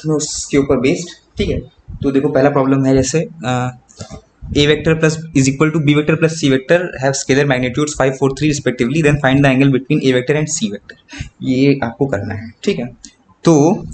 में उसके ऊपर बेस्ड, ठीक है। तो देखो पहला प्रॉब्लम है जैसे A vector plus is equal to B vector plus C vector have scalar magnitudes 5, 4, 3 respectively, then find the angle between A vector and C vector. ये आपको करना है, ठीक है। तो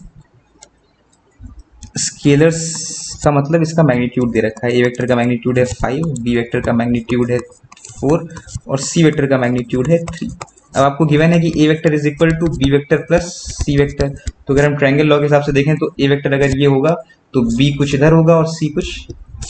स्केलर्स का मतलब इसका मैग्नीट्यूड दे रखा है, ए वेक्टर का मैग्नीट्यूड है 5, बी वेक्टर का मैग्नीट्यूड है 4 और सी वेक्टर का मैग्नीट्यूड है 3। अब आपको गिवन है कि A vector is equal to B vector plus C vector. तो अगर हम ट्रायंगल लॉ के हिसाब से देखें तो ए वेक्टर अगर ये होगा तो बी कुछ इधर होगा और सी कुछ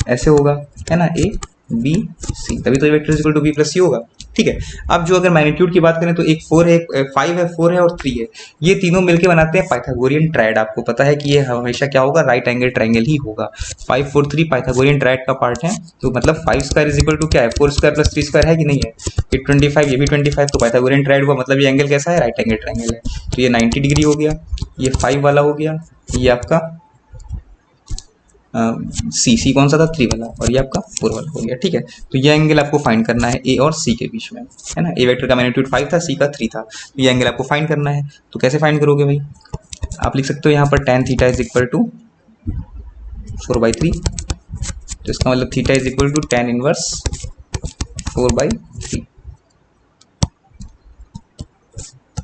ऐसे होगा, है ना, ए बी सी, तभी तो A vector is equal to B plus C होगा, ठीक है। अब जो अगर मैग्नीट्यूड की बात करें तो एक 4 है, 5 है, 4 है और 3 है, ये तीनों मिलके बनाते हैं पाइथागोरियन ट्रायड। आपको पता है कि ये हमेशा क्या होगा, राइट एंगल ट्रायंगल ही होगा। 5, 4, 3 पाइथागोरियन ट्रायड का पार्ट है। तो मतलब 5 स्क्वायर इज इक्वल टू क्या है, 4 स्क्वायर प्लस 3 स्क्वायर है कि नहीं है, ये 25, ये भी 25, तो पाइथागोरियन ट्रायड हुआ, मतलब ये एंगल कैसा है, राइट एंगल ट्रायंगल है। तो ये 90 डिग्री हो गया, ये 5 वाला हो गया, ये आपका सी कौन सा था, 3 वाला, और ये आपका 4 वाला हो गया, ठीक है। तो ये एंगल आपको फाइंड करना है ए और सी के बीच में, है ना। ए वेक्टर का मैग्नीट्यूड 5 था, सी का 3 था, तो ये एंगल आपको फाइंड करना है। तो कैसे फाइंड करोगे भाई, आप लिख सकते हो यहाँ पर tan theta is equal to 4/3, तो इसका मतलब theta is equal to tan inverse 4/3।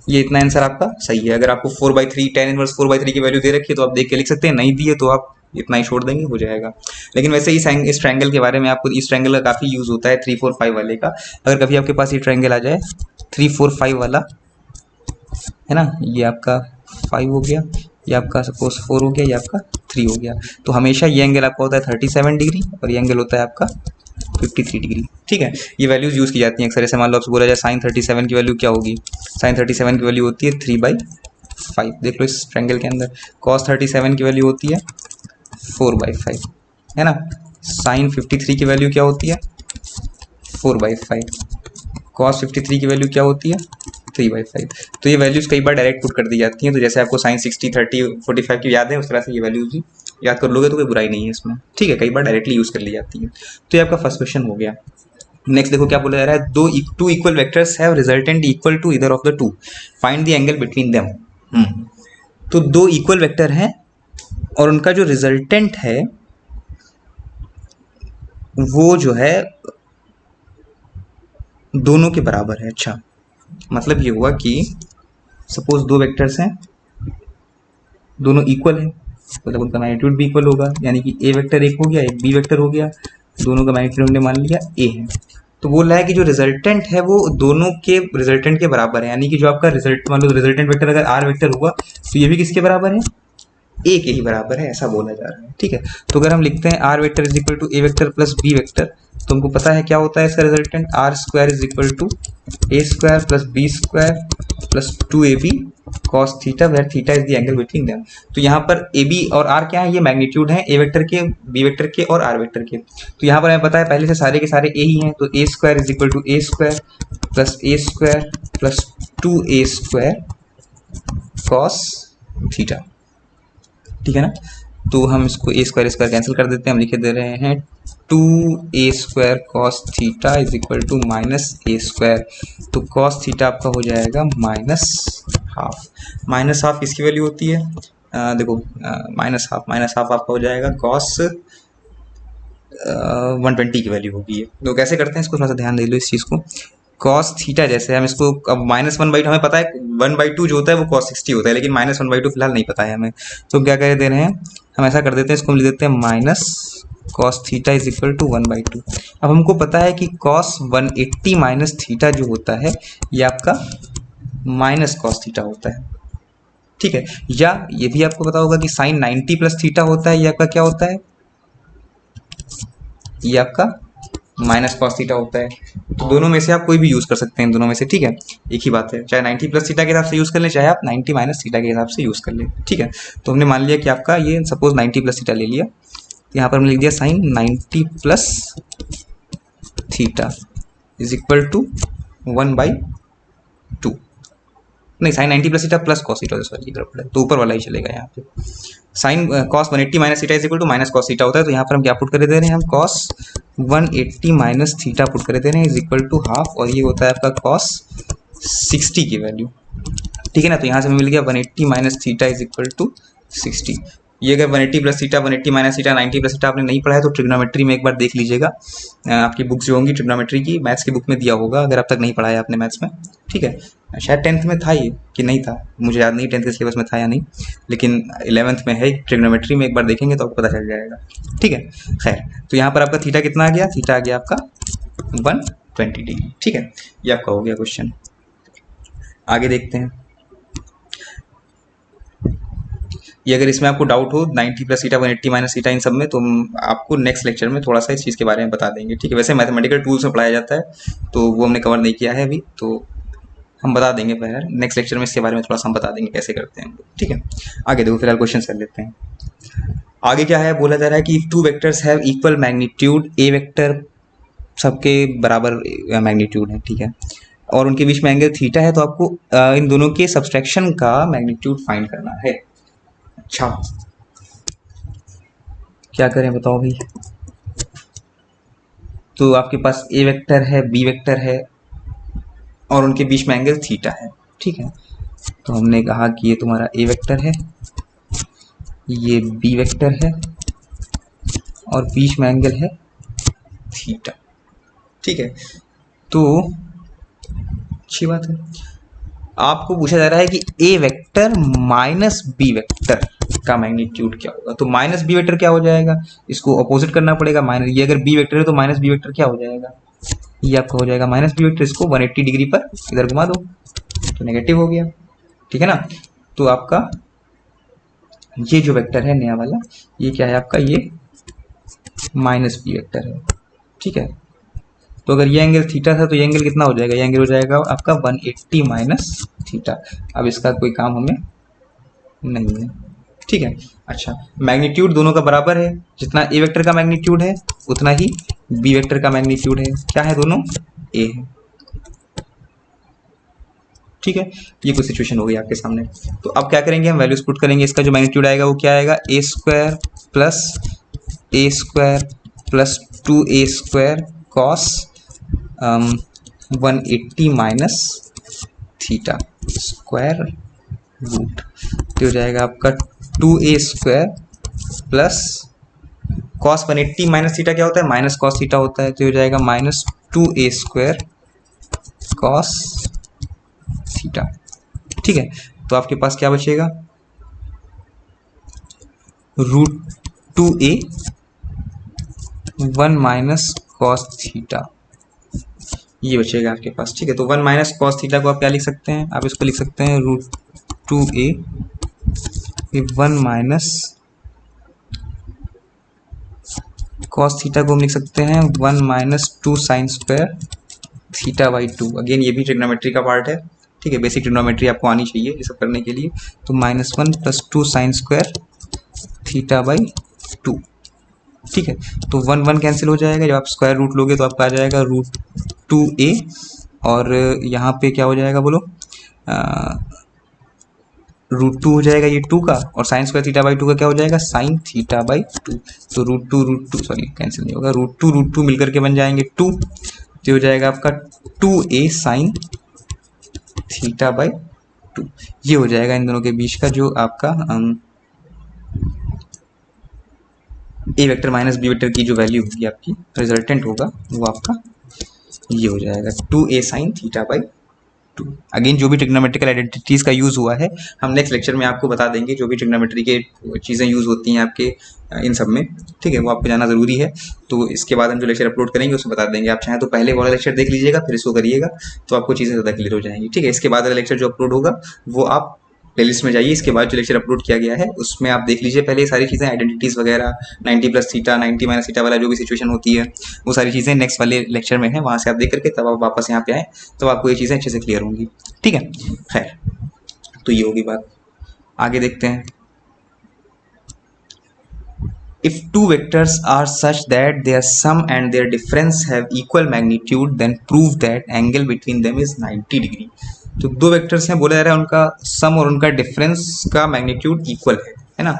ये इतना आंसर आपका सही है। अगर आपको 4/3 tan इनवर्स 4/3 की वैल्यू दे रखी है तो आप देख के लिख सकते हैं, नहीं दी है तो आप इतना ही छोड़ देंगे, हो जाएगा। लेकिन वैसे इस ट्रायंगल के बारे में आपको, इस ट्रायंगल का काफ़ी यूज़ होता है 3, 4, 5 वाले का। अगर कभी आपके पास ये ट्रायंगल आ जाए 3, 4, 5 वाला, है ना, ये आपका 5 हो गया, ये आपका सपोज 4 हो गया, ये आपका 3 हो गया, तो हमेशा ये एंगल आपका होता है 37 डिग्री और ये एंगल होता है आपका 53 डिग्री, ठीक है। ये वैल्यूज यूज़ की जाती हैं अक्सर। ऐसे मान लो आपसे बोला जाए साइन 37 की वैल्यू क्या होगी, साइन 37 की वैल्यू होती है 3/5, देख लो इस ट्रायंगल के अंदर। कॉस 37 की वैल्यू होती है 4/5, है ना। साइन 53 की वैल्यू क्या होती है 4/5, कॉस 53 की वैल्यू क्या होती है 3/5। तो ये वैल्यूज कई बार डायरेक्ट पुट कर दी जाती हैं, तो जैसे आपको साइन 60, 30, 45 की याद है, उस तरह से ये वैल्यूज भी याद कर लोगे तो कोई बुराई नहीं है इसमें, ठीक है। कई बार डायरेक्टली यूज कर ली जाती है। तो ये आपका फर्स्ट क्वेश्चन हो गया। नेक्स्ट देखो क्या बोला जा रहा है, two equal vectors have resultant equal to either of the two, find the angle between them. तो दो इक्वल वेक्टर हैं और उनका जो रिजल्टेंट है वो जो है दोनों के बराबर है। अच्छा, मतलब ये हुआ कि सपोज दो वेक्टर्स हैं, दोनों इक्वल है, मतलब उनका मैग्नीट्यूड भी इक्वल होगा, यानी कि ए वेक्टर एक हो गया, एक बी वेक्टर हो गया, दोनों का मैग्नीट्यूड हमने मान लिया ए है। तो बोल रहा है कि जो रिजल्टेंट है वो दोनों के रिजल्टेंट के बराबर है, यानी कि जो आपका रिजल्ट, मान लो रिजल्टेंट वेक्टर अगर आर वेक्टर हुआ तो ये भी किसके बराबर है, ए के ही बराबर है, ऐसा बोला जा रहा है, ठीक है। तो अगर हम लिखते हैं R vector is equal to A vector plus B vector, तो हमको पता है क्या होता है इसका resultant, R square is equal to A square plus B square plus 2ab cos theta where theta is the angle between them. तो यहाँ पर ए बी और आर क्या है, ये मैग्नीट्यूड है ए वेक्टर के, बी वेक्टर के और आर वेक्टर के। तो यहाँ पर हमें पता है पहले से सारे के सारे ए ही हैं, तो A square is equal to A square plus 2a square cos theta, ठीक है ना। तो हम इसको ए स्क्वायर स्क्वायर कैंसिल कर देते हैं, हम लिखे दे रहे हैं 2a square cos theta is equal to minus A square. तो cos थीटा आपका हो जाएगा माइनस हाफ किसकी वैल्यू होती है, देखो माइनस हाफ आपका हो जाएगा cos 120 की वैल्यू होगी। तो कैसे करते हैं इसको, थोड़ा सा ध्यान दे लो इस चीज़ को। cos थीटा जैसे हम इसको, अब -1/2 हमें पता है, 1/2 जो होता है वो cos 60 होता है, लेकिन -1/2 फिलहाल नहीं पता है हमें, तो क्या कर दे रहे हैं हम, ऐसा कर देते हैं, इसको हम लिख देते हैं minus cos theta is equal to 1/2। अब हमको पता है कि cos 180 माइनस थीटा जो होता है ये आपका माइनस cos थीटा होता है, ठीक है। या ये भी आपको पता होगा कि sin 90 प्लस थीटा होता है, ये आपका क्या होता है, ये आपका माइनस कॉस थीटा होता है। तो दोनों में से आप कोई भी यूज कर सकते हैं, दोनों में से, ठीक है, एक ही बात है, चाहे 90 प्लस थीटा के हिसाब से यूज कर ले, चाहे आप 90 माइनस थीटा के हिसाब से यूज कर ले, ठीक है। तो हमने मान लिया कि आपका ये सपोज 90 प्लस थीटा ले लिया, यहाँ पर हमने लिख दिया sine 90 plus theta is equal to 1/2, नहीं sine 90 plus theta plus cos theta, sorry तो ऊपर वाला ही चलेगा यहाँ पे। Sine cos 180 minus theta is equal to minus cos theta होता है, तो यहाँ पर हम क्या पुट कर दे रहे हैं, हम कॉस 180 माइनस थीटा पुट कर दे रहे हैं इज इक्वल टू हाफ, और ये होता है आपका कॉस 60 की वैल्यू, ठीक है ना। तो यहाँ से हमें मिल गया 180 minus theta is equal to 60। ये अगर 180 plus theta 180 minus theta 90 plus theta आपने नहीं पढ़ा है तो ट्रिग्नोमेट्री में एक बार देख लीजिएगा। आपकी बुक्स जो होंगी ट्रिग्नोमेट्री की मैथ्स की बुक में दिया होगा अगर अब तक नहीं पढ़ा है आपने मैथ्स में। ठीक है, शायद 10th में था ये कि नहीं था, मुझे याद नहीं 10th के सिलेबस में था या नहीं, लेकिन 11th में है ट्रिग्नोमेट्री में, एक बार देखेंगे तो आपको पता चल जाएगा। ठीक है, खैर तो यहाँ पर आपका थीटा कितना आ गया, थीटा आ गया आपका 120 डिग्री। ठीक है, ये आपका हो गया क्वेश्चन। आगे देखते हैं। ये अगर इसमें आपको डाउट हो 90 plus theta 180 minus theta in सब में, तो हम आपको नेक्स्ट लेक्चर में थोड़ा सा इस चीज़ के बारे में बता देंगे। ठीक है, वैसे मैथमेटिकल टूल्स में पढ़ाया जाता है तो वो हमने कवर नहीं किया है अभी, तो हम बता देंगे फिर नेक्स्ट लेक्चर में इसके बारे में थोड़ा सा हम बता देंगे कैसे करते हैं। ठीक है, आगे देखो फिलहाल क्वेश्चन कर लेते हैं। आगे क्या है, बोला जा रहा है कि if two vectors have equal magnitude, A vector सबके बराबर मैग्नीट्यूड है, ठीक है, और उनके बीच में एंगल थीटा है, तो आपको इन दोनों के सब्सट्रैक्शन का मैग्नीट्यूड फाइंड करना है। अच्छा, क्या करें बताओ भाई। तो आपके पास ए वेक्टर है, बी वेक्टर है और उनके बीच में एंगल थीटा है। ठीक है, तो हमने कहा कि ये तुम्हारा ए वेक्टर है, ये बी वेक्टर है और बीच में एंगल है थीटा। ठीक है, तो अच्छी बात है। आपको पूछा जा रहा है कि A vector minus B vector का मैग्नीट्यूड क्या होगा। तो माइनस बी वेक्टर क्या हो जाएगा, इसको अपोजिट करना पड़ेगा। माइनस, ये अगर बी वेक्टर है तो माइनस बी वेक्टर क्या हो जाएगा, ये आपका हो जाएगा माइनस बी वेक्टर, इसको 180 डिग्री पर इधर घुमा दो तो नेगेटिव हो गया। ठीक है ना, तो आपका ये जो वेक्टर है नया वाला, ये क्या है आपका, ये माइनस बी वेक्टर है। ठीक है, तो अगर ये एंगल थीटा था तो ये एंगल कितना हो जाएगा, ये एंगल हो जाएगा आपका 180 माइनस थीटा। अब इसका कोई काम हमें नहीं है। ठीक है, अच्छा, मैग्नीट्यूड दोनों का बराबर है, जितना ए वेक्टर का मैग्नीट्यूड है उतना ही बी वेक्टर का मैग्नीट्यूड है। क्या है, दोनों ए है। ठीक है, ये कुछ सिचुएशन हो गई आपके सामने। तो अब क्या करेंगे, हम वैल्यूज पुट करेंगे। इसका जो मैग्नीट्यूड आएगा वो क्या आएगा, A square plus 2a² cos 180 minus theta square root, तो हो जाएगा आपका 2a² plus cos 180 minus theta क्या होता है, माइनस कॉस थीटा होता है, तो हो जाएगा माइनस 2a² कॉस थीटा। ठीक है, तो आपके पास क्या बचेगा, √2a 1 माइनस कॉस थीटा, ये बचेगा आपके पास। ठीक है, तो 1 माइनस कॉस थीटा को आप क्या लिख सकते हैं, आप इसको लिख सकते हैं √2a 1 माइनस कॉस थीटा को हम लिख सकते हैं 1 minus 2 sine square theta by 2। Again ये भी ट्रिग्नोमेट्री का पार्ट है। ठीक है, बेसिक ट्रिग्नोमेट्री आपको आनी चाहिए ये सब करने के लिए। तो -1 + 2 साइन स्क्वायर थीटा बाई 2। ठीक है, तो 1 1 कैंसिल हो जाएगा, जब आप स्क्वायर रूट लोगे तो आपका आ जाएगा √2a, और यहाँ पे क्या हो जाएगा बोलो, √2 हो जाएगा ये 2 का, और साइन स्क्वायर थीटा बाई 2 का क्या हो जाएगा, साइन थीटा बाई 2। तो √2 सॉरी कैंसिल नहीं होगा, √2 मिलकर के बन जाएंगे 2, तो हो जाएगा आपका 2a साइन थीटा बाई 2। ये हो जाएगा इन दोनों के बीच का जो आपका ए वेक्टर माइनस बी वेक्टर की जो वैल्यू होगी आपकी, रिजल्टेंट होगा वो आपका ये हो जाएगा 2a sine theta by 2। Again जो भी ट्रिग्नोमेट्रिकल आइडेंटिटीज का यूज हुआ है हम नेक्स्ट लेक्चर में आपको बता देंगे, जो भी ट्रिग्नोमेट्री के चीज़ें यूज होती हैं आपके इन सब में। ठीक है, वो आपको जाना जरूरी है। तो इसके बाद हम जो लेक्चर अपलोड करेंगे उसमें बता देंगे। आप चाहें तो पहले वाला लेक्चर देख लीजिएगा, फिर इसको करिएगा, तो आपको चीज़ें ज़्यादा क्लियर हो जाएंगी। ठीक है, इसके बाद वाला लेक्चर जो अपलोड होगा वो आप प्लेलिस्ट में जाइए, इसके बाद जो लेक्चर अपलोड किया गया है उसमें आप देख लीजिए पहले ये सारी चीज़ें, आइडेंटिटीज़ वगैरह, 90 प्लस थीटा 90 माइनस थीटा वाला जो भी सिचुएशन होती है वो सारी चीज़ें नेक्स्ट वाले लेक्चर में है, वहाँ से आप देख करके तब आप वापस यहाँ पे आए तो आपको ये चीज़ें अच्छे से क्लियर होंगी। ठीक है, खैर तो ये होगी बात। आगे देखते हैं। If two vectors are such that their sum and their difference have equal magnitude, then prove that angle between them is 90 degree. तो दो वेक्टर्स हैं, बोला जा रहा है उनका सम और उनका डिफरेंस का मैग्नीट्यूड इक्वल है ना।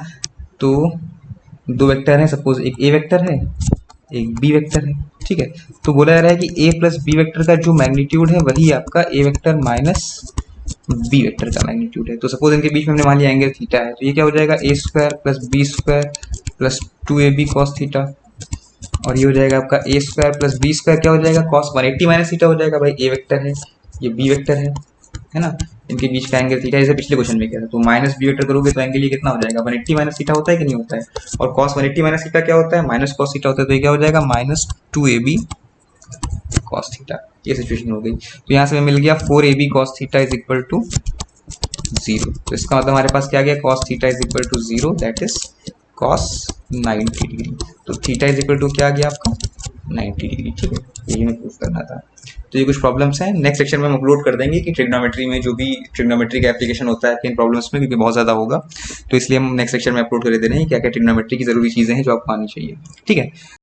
तो दो वेक्टर हैं, सपोज एक ए वेक्टर है एक बी वेक्टर है। ठीक है, तो बोला जा रहा है कि ए प्लस बी वेक्टर का जो मैग्नीट्यूड है वही आपका ए वेक्टर माइनस बी वेक्टर का मैग्नीट्यूड है। तो सपोज इनके बीच में हमने मान लिया एंगल थीटा है, तो ये क्या हो जाएगा A square plus B square plus 2ab cos theta, और ये हो जाएगा आपका A square plus B square क्या हो जाएगा कॉस 180 माइनस थीटा हो जाएगा। भाई ए वेक्टर है, ये बी वेक्टर है ना, इनके बीच का एंगल थीटा जैसे पिछले क्वेश्चन में किया था। तो माइनस बी वेक्टर करोगे तो एंगल ये कितना हो जाएगा 180 माइनस थीटा होता है कि नहीं होता है, और कॉस 180 माइनस थीटा क्या होता है माइनस कॉस थीटा होता है, तो ये क्या हो जाएगा माइनस 2ab कॉस थीटा। ये सिचुएशन हो गई। तो यहाँ से हमें मिल गया 4ab cos theta is equal to 0। तो इसका मतलब हमारे पास क्या गया cos theta is equal to 0 that is cos 90 degree. तो थीटा इज इक्वल टू क्या गया आपका 90 डिग्री। ठीक है, यही हमें प्रूफ करना था। तो ये कुछ प्रॉब्लम्स हैं, नेक्स्ट सेक्शन में हम अपलोड कर देंगे कि ट्रिग्नोमेट्री में जो भी ट्रिग्नोमेट्री का एप्लीकेशन होता है इन प्रॉब्लम्स में, क्योंकि बहुत ज़्यादा होगा, तो इसलिए हम नेक्स्ट सेक्शन में अपलोड कर दे रहे हैं क्या क्या ट्रिग्नोमेट्री की जरूरी चीज़ें हैं जो आपको आनी चाहिए। ठीक है।